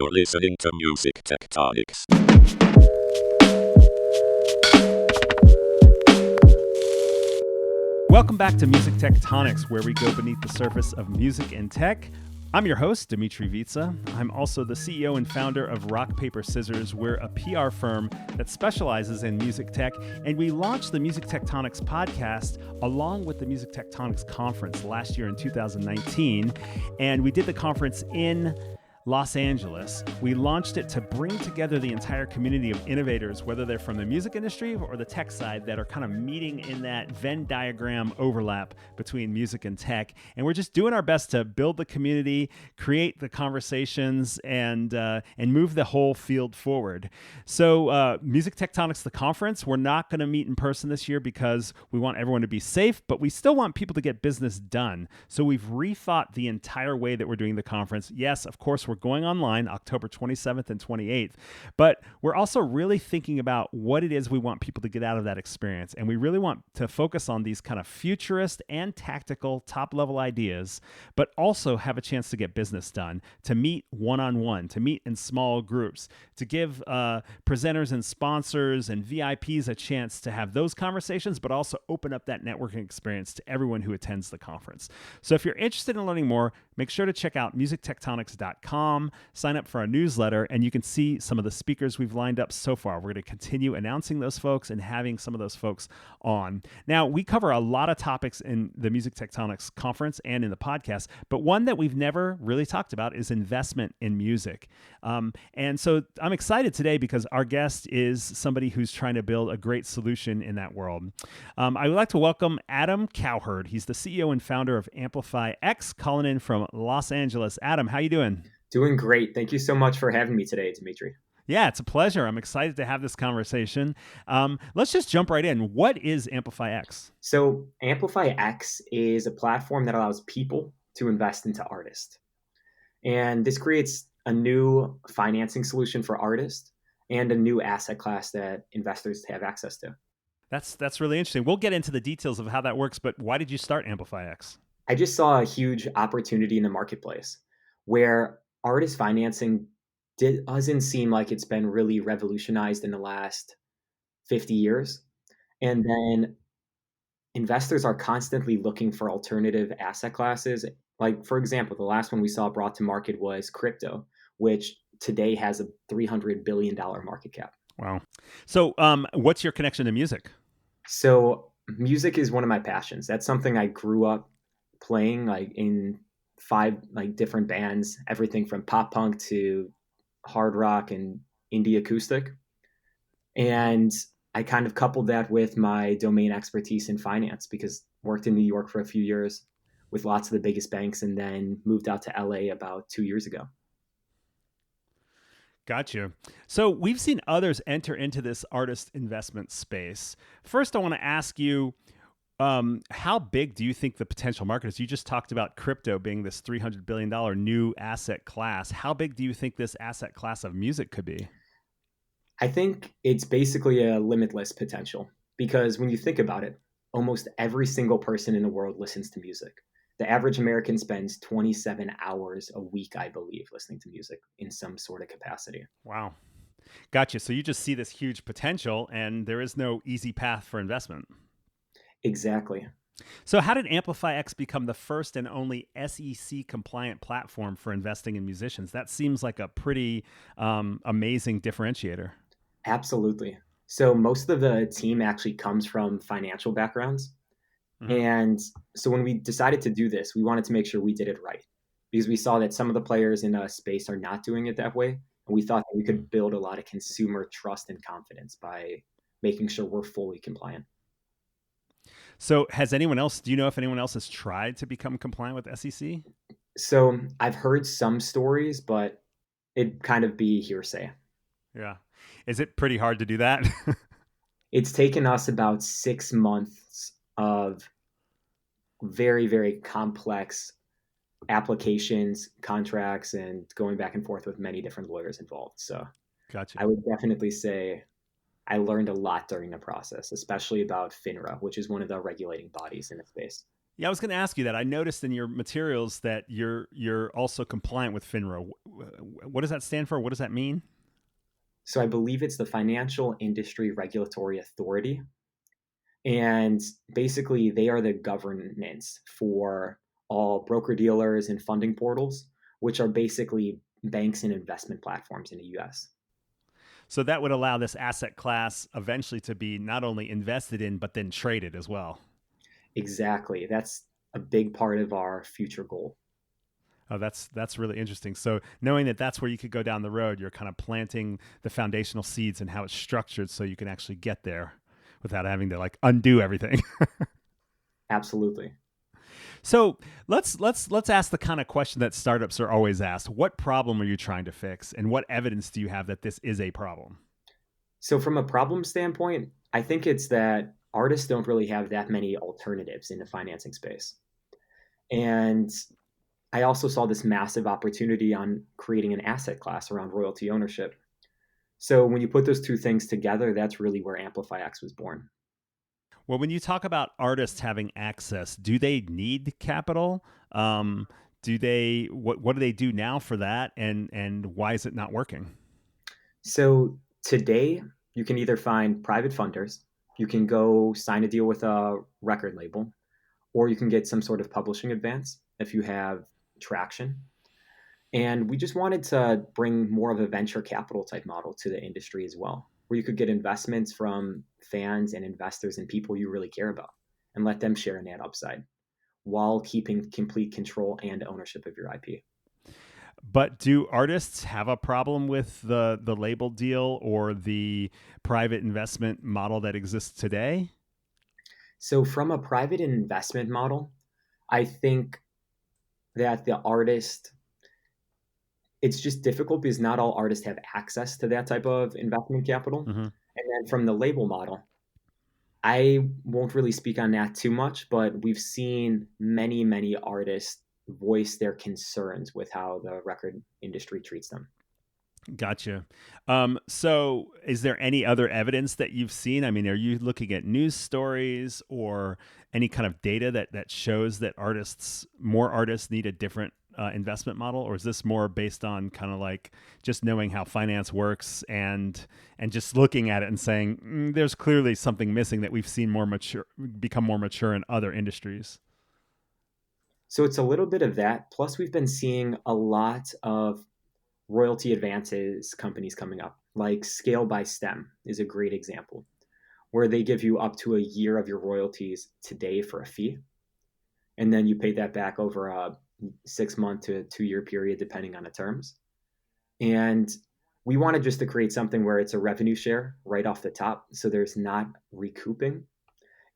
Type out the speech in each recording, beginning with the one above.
You're listening to Music Tectonics. Welcome back to Music Tectonics, where we go beneath the surface of music and tech. I'm your host, Dimitri Vitsa. I'm also the CEO and founder of Rock, Paper, Scissors. We're a PR firm that specializes in music tech, and we launched the Music Tectonics podcast along with the Music Tectonics conference last year in 2019, and we did the conference in Los Angeles. We launched it to bring together the entire community of innovators, whether they're from the music industry or the tech side, that are kind of meeting in that Venn diagram overlap between music and tech. And we're just doing our best to build the community, create the conversations, and move the whole field forward. So Music Tectonics, the conference, we're not going to meet in person this year because we want everyone to be safe, but we still want people to get business done. So we've rethought the entire way that we're doing the conference. Yes, of course, we're going online October 27th and 28th, but we're also really thinking about what it is we want people to get out of that experience. And we really want to focus on these kind of futurist and tactical top-level ideas, but also have a chance to get business done, to meet one-on-one, to meet in small groups, to give presenters and sponsors and VIPs a chance to have those conversations, but also open up that networking experience to everyone who attends the conference. So if you're interested in learning more, make sure to check out musictectonics.com, sign up for our newsletter, and you can see some of the speakers we've lined up so far. We're going to continue announcing those folks and having some of those folks on. Now, we cover a lot of topics in the Music Tectonics conference and in the podcast, but one that we've never really talked about is investment in music. And so I'm excited today because our guest is somebody who's trying to build a great solution in that world. I would like to welcome Adam Cowherd. He's the CEO and founder of Amplifyx, calling in from Los Angeles. Adam, how you doing? Doing great. Thank you so much for having me today, Dimitri. Yeah, it's a pleasure. I'm excited to have this conversation. Let's just jump right in. What is Amplifyx? So Amplifyx is a platform that allows people to invest into artists. And this creates a new financing solution for artists and a new asset class that investors have access to. That's really interesting. We'll get into the details of how that works, but why did you start Amplifyx? I just saw a huge opportunity in the marketplace where artist financing doesn't seem like it's been really revolutionized in the last 50 years. And then investors are constantly looking for alternative asset classes. Like, for example, the last one we saw brought to market was crypto, which today has a $300 billion market cap. Wow. So what's your connection to music? So music is one of my passions. That's something I grew up playing, like in 5 different bands, everything from pop punk to hard rock and indie acoustic. And I kind of coupled that with my domain expertise in finance because I worked in New York for a few years with lots of the biggest banks and then moved out to LA about 2 years ago. Gotcha. So we've seen others enter into this artist investment space. First, I want to ask you, how big do you think the potential market is? You just talked about crypto being this $300 billion new asset class. How big do you think this asset class of music could be? I think it's basically a limitless potential because when you think about it, almost every single person in the world listens to music. The average American spends 27 hours a week, I believe, listening to music in some sort of capacity. Wow. Gotcha. So you just see this huge potential and there is no easy path for investment. Exactly. So how did Amplifyx become the first and only SEC compliant platform for investing in musicians? That seems like a pretty amazing differentiator. Absolutely. So most of the team actually comes from financial backgrounds. Mm-hmm. And so when we decided to do this, we wanted to make sure we did it right because we saw that some of the players in a space are not doing it that way. And we thought that we could build a lot of consumer trust and confidence by making sure we're fully compliant. So do you know if anyone else has tried to become compliant with SEC? So I've heard some stories, but it'd kind of be hearsay. Yeah. Is it pretty hard to do that? It's taken us about 6 months of very, very complex applications, contracts, and going back and forth with many different lawyers involved. So Gotcha. I would definitely say I learned a lot during the process, especially about FINRA, which is one of the regulating bodies in the space. Yeah, I was going to ask you that. I noticed in your materials that you're also compliant with FINRA. What does that stand for? What does that mean? So I believe it's the Financial Industry Regulatory Authority. And basically, they are the governance for all broker dealers and funding portals, which are basically banks and investment platforms in the US. So that would allow this asset class eventually to be not only invested in, but then traded as well. Exactly. That's a big part of our future goal. Oh, that's really interesting. So knowing that that's where you could go down the road, you're kind of planting the foundational seeds and how it's structured so you can actually get there without having to like undo everything. Absolutely. So let's ask the kind of question that startups are always asked. What problem are you trying to fix, and what evidence do you have that this is a problem? So from a problem standpoint, I think it's that artists don't really have that many alternatives in the financing space. And I also saw this massive opportunity on creating an asset class around royalty ownership. So when you put those two things together, that's really where Amplifyx was born. Well, when you talk about artists having access, do they need capital? Do they what do they do now for that, and why is it not working? So today, you can either find private funders, you can go sign a deal with a record label, or you can get some sort of publishing advance if you have traction. And we just wanted to bring more of a venture capital type model to the industry as well, where you could get investments from fans and investors and people you really care about and let them share in that upside while keeping complete control and ownership of your IP. But do artists have a problem with the label deal or the private investment model that exists today? So, from a private investment model, I think that the artist, it's just difficult because not all artists have access to that type of investment capital. Mm-hmm. And then from the label model, I won't really speak on that too much, but we've seen many, many artists voice their concerns with how the record industry treats them. Gotcha. So is there any other evidence that you've seen? I mean, are you looking at news stories or any kind of data that shows that more artists need a different investment model? Or is this more based on kind of like just knowing how finance works and just looking at it and saying, there's clearly something missing that we've seen become more mature in other industries? So it's a little bit of that. Plus, we've been seeing a lot of royalty advances companies coming up, like Scale by STEM is a great example, where they give you up to a year of your royalties today for a fee. And then you pay that back over a 6-month to a 2-year period, depending on the terms. And we wanted just to create something where it's a revenue share right off the top. So there's not recouping.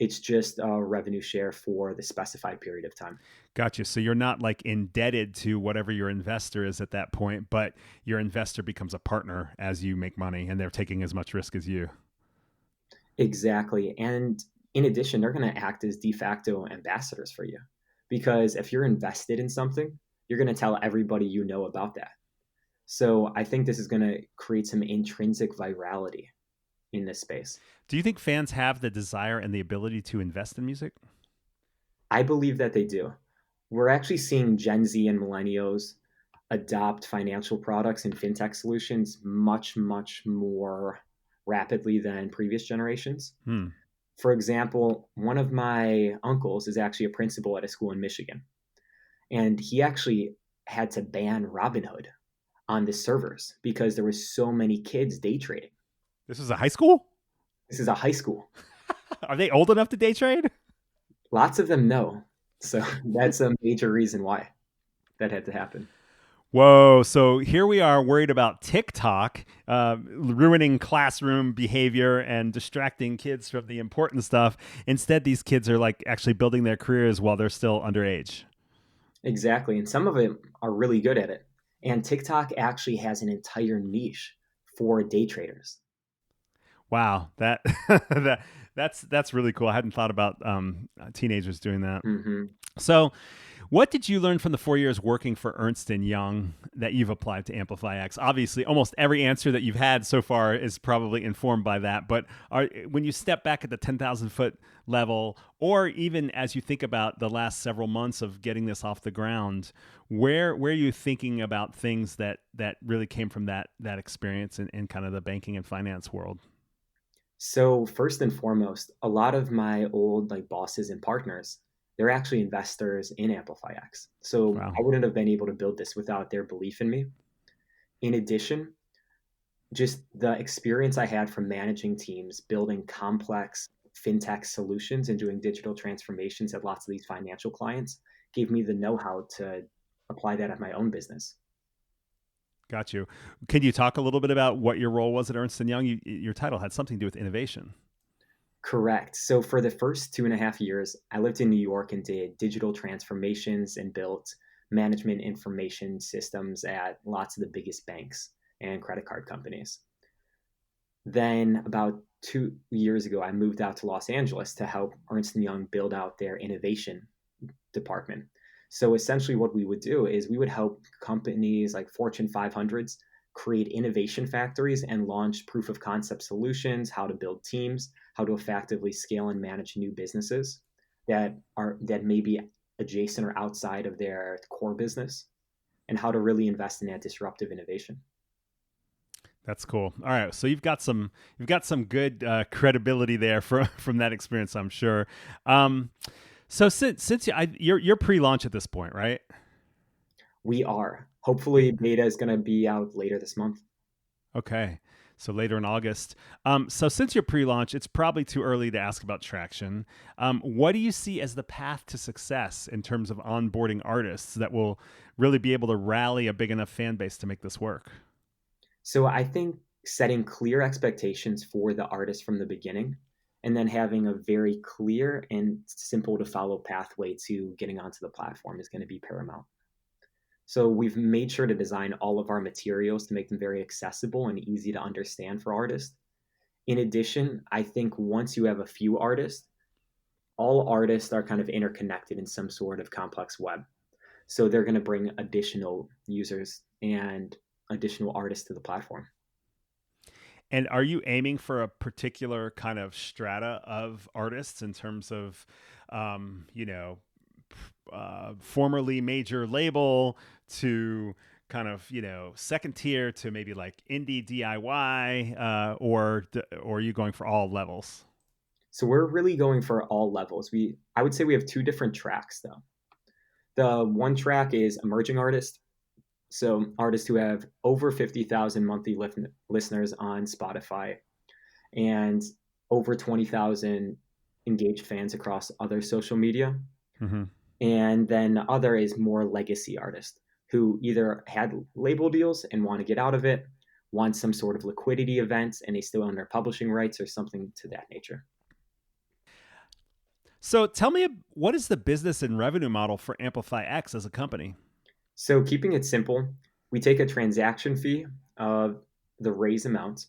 It's just a revenue share for the specified period of time. Gotcha. So you're not like indebted to whatever your investor is at that point, but your investor becomes a partner as you make money and they're taking as much risk as you. Exactly. And in addition, they're going to act as de facto ambassadors for you. Because if you're invested in something, you're going to tell everybody you know about that. So I think this is going to create some intrinsic virality in this space. Do you think fans have the desire and the ability to invest in music? I believe that they do. We're actually seeing Gen Z and millennials adopt financial products and fintech solutions much, much more rapidly than previous generations. For example, one of my uncles is actually a principal at a school in Michigan, and he actually had to ban Robinhood on the servers because there was so many kids day trading. This is a high school? This is a high school. Are they old enough to day trade? Lots of them know. So that's a major reason why that had to happen. Whoa. So here we are worried about TikTok ruining classroom behavior and distracting kids from the important stuff. Instead, these kids are like actually building their careers while they're still underage. Exactly. And some of them are really good at it. And TikTok actually has an entire niche for day traders. Wow. That's really cool. I hadn't thought about teenagers doing that. Mm-hmm. So What did you learn from the 4 years working for Ernst & Young that you've applied to Amplifyx? Obviously, almost every answer that you've had so far is probably informed by that. But when you step back at the 10,000-foot level, or even as you think about the last several months of getting this off the ground, where are you thinking about things that really came from that experience in kind of the banking and finance world? So first and foremost, a lot of my old bosses and partners, they're actually investors in Amplifyx. So Wow. I wouldn't have been able to build this without their belief in me. In addition, just the experience I had from managing teams, building complex fintech solutions and doing digital transformations at lots of these financial clients gave me the know-how to apply that at my own business. Got you. Can you talk a little bit about what your role was at Ernst & Young? Your title had something to do with innovation. Correct. So for the first 2.5 years, I lived in New York and did digital transformations and built management information systems at lots of the biggest banks and credit card companies. Then about 2 years ago, I moved out to Los Angeles to help Ernst & Young build out their innovation department. So essentially what we would do is we would help companies like Fortune 500s create innovation factories and launch proof of concept solutions, how to build teams, how to effectively scale and manage new businesses that may be adjacent or outside of their core business, and how to really invest in that disruptive innovation. That's cool. All right, so you've got some good credibility there from that experience, I'm sure. So since you're pre-launch at this point, right? We are. Hopefully beta is going to be out later this month. Okay. So later in August. So since you're pre-launch, it's probably too early to ask about traction. What do you see as the path to success in terms of onboarding artists that will really be able to rally a big enough fan base to make this work? So I think setting clear expectations for the artist from the beginning, and then having a very clear and simple to follow pathway to getting onto the platform is going to be paramount. So we've made sure to design all of our materials to make them very accessible and easy to understand for artists. In addition, I think once you have a few artists, all artists are kind of interconnected in some sort of complex web. So they're going to bring additional users and additional artists to the platform. And are you aiming for a particular kind of strata of artists in terms of, formerly major label to kind of, second tier to maybe like indie DIY, or are you going for all levels? So we're really going for all levels. I would say we have two different tracks though. The one track is emerging artists. So artists who have over 50,000 monthly listeners on Spotify and over 20,000 engaged fans across other social media. Mm-hmm. And then the other is more legacy artists who either had label deals and want to get out of it, want some sort of liquidity events, and they still own their publishing rights or something to that nature. So tell me, what is the business and revenue model for Amplifyx as a company? So keeping it simple, we take a transaction fee of the raise amount,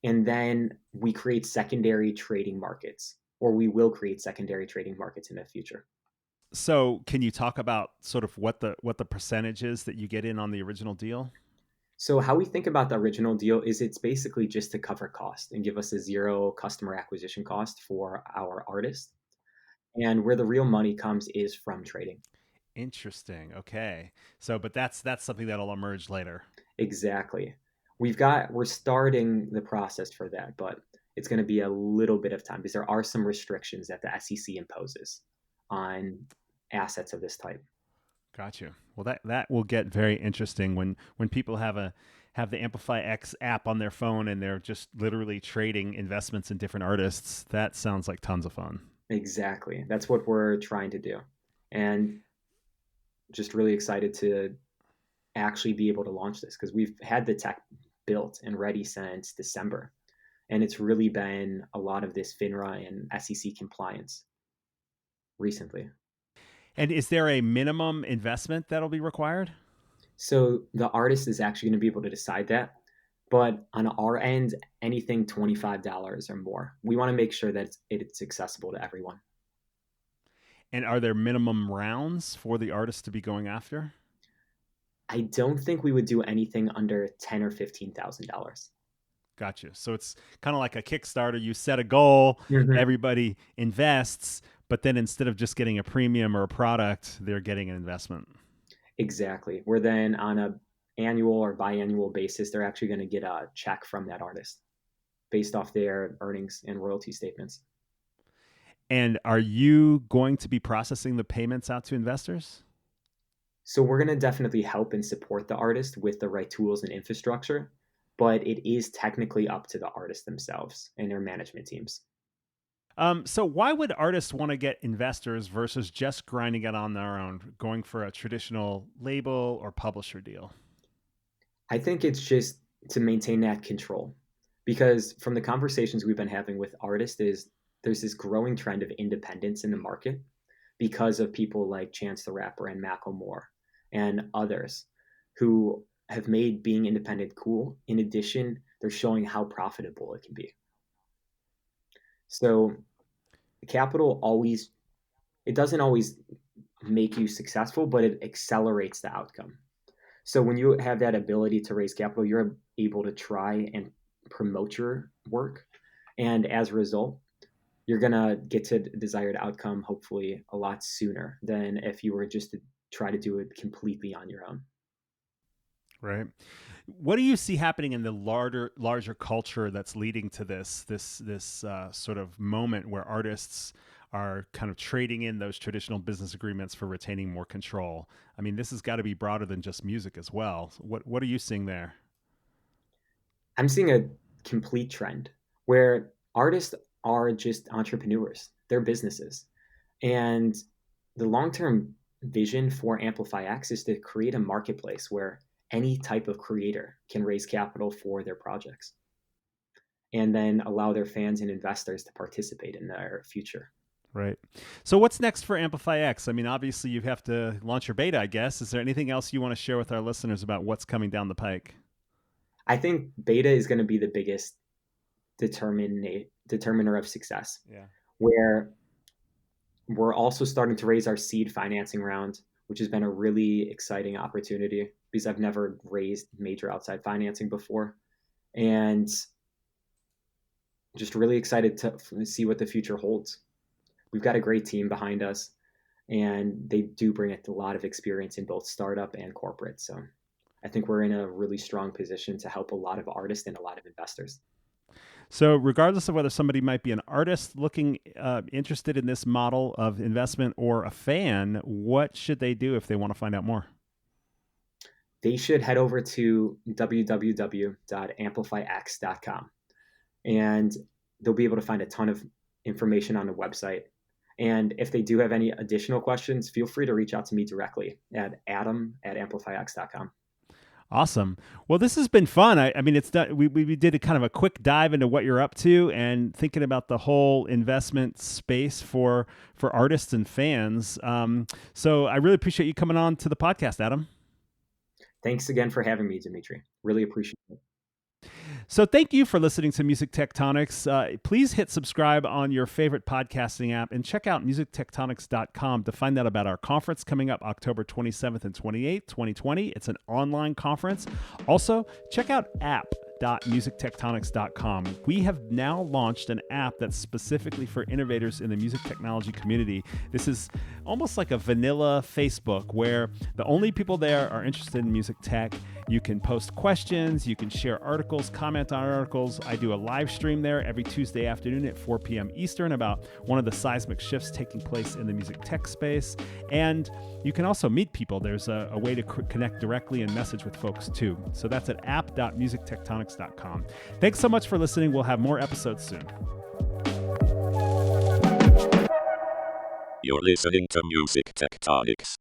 and then we create secondary trading markets, or we will create secondary trading markets in the future. So can you talk about sort of what the percentage is that you get in on the original deal? So how we think about the original deal is it's basically just to cover cost and give us a zero customer acquisition cost for our artist. And where the real money comes is from trading. Interesting. Okay. So, but that's something that'll emerge later. Exactly. We're starting the process for that, but it's going to be a little bit of time because there are some restrictions that the SEC imposes on assets of this type. Got you. Well, that will get very interesting when people have the Amplifyx app on their phone and they're just literally trading investments in different artists. That sounds like tons of fun. Exactly. That's what we're trying to do. And just really excited to actually be able to launch this because we've had the tech built and ready since December. And it's really been a lot of this FINRA and SEC compliance recently. And is there a minimum investment that'll be required? So the artist is actually going to be able to decide that. But on our end, anything $25 or more. We want to make sure that it's accessible to everyone. And are there minimum rounds for the artist to be going after? I don't think we would do anything under $10,000 or $15,000. Gotcha. So it's kind of like a Kickstarter. You set a goal, everybody invests, but then instead of just getting a premium or a product, they're getting an investment. Exactly. Where then on a annual or biannual basis, they're actually going to get a check from that artist based off their earnings and royalty statements. And are you going to be processing the payments out to investors? So we're going to definitely help and support the artist with the right tools and infrastructure, but it is technically up to the artist themselves and their management teams. So why would artists want to get investors versus just grinding it on their own, going for a traditional label or publisher deal? I think it's just to maintain that control, because from the conversations we've been having with artists there's this growing trend of independence in the market because of people like Chance the Rapper and Macklemore and others who have made being independent cool. In addition, they're showing how profitable it can be. So capital it doesn't always make you successful, but it accelerates the outcome. So when you have that ability to raise capital, you're able to try and promote your work. And as a result, you're going to get to the desired outcome, hopefully a lot sooner than if you were just to try to do it completely on your own. Right. What do you see happening in the larger culture that's leading to this sort of moment where artists are kind of trading in those traditional business agreements for retaining more control? I mean, this has got to be broader than just music as well. What are you seeing there? I'm seeing a complete trend where artists are just entrepreneurs. They're businesses. And the long-term vision for Amplifyx is to create a marketplace where any type of creator can raise capital for their projects and then allow their fans and investors to participate in their future. Right. So what's next for Amplifyx? I mean, obviously you have to launch your beta, I guess. Is there anything else you want to share with our listeners about what's coming down the pike? I think beta is going to be the biggest determiner of success. Yeah. Where we're also starting to raise our seed financing round, which has been a really exciting opportunity because I've never raised major outside financing before. And just really excited to see what the future holds. We've got a great team behind us, and they do bring a lot of experience in both startup and corporate. So I think we're in a really strong position to help a lot of artists and a lot of investors. So regardless of whether somebody might be an artist looking interested in this model of investment or a fan, what should they do if they want to find out more? They should head over to www.amplifyx.com, and they'll be able to find a ton of information on the website. And if they do have any additional questions, feel free to reach out to me directly at adam@amplifyx.com. Awesome. Well, this has been fun. I mean, we did a kind of a quick dive into what you're up to and thinking about the whole investment space for artists and fans. So I really appreciate you coming on to the podcast, Adam. Thanks again for having me, Dimitri. Really appreciate it. So thank you for listening to Music Tectonics. Please hit subscribe on your favorite podcasting app and check out musictectonics.com to find out about our conference coming up October 27th and 28th, 2020. It's an online conference. Also, check out app.musictectonics.com. We have now launched an app that's specifically for innovators in the music technology community. This is almost like a vanilla Facebook where the only people there are interested in music tech. You can post questions, you can share articles, comment on articles. I do a live stream there every Tuesday afternoon at 4 p.m. Eastern about one of the seismic shifts taking place in the music tech space. And you can also meet people. There's a way to connect directly and message with folks too. So that's at app.musictectonics.com. Thanks so much for listening. We'll have more episodes soon. You're listening to Music Tectonics.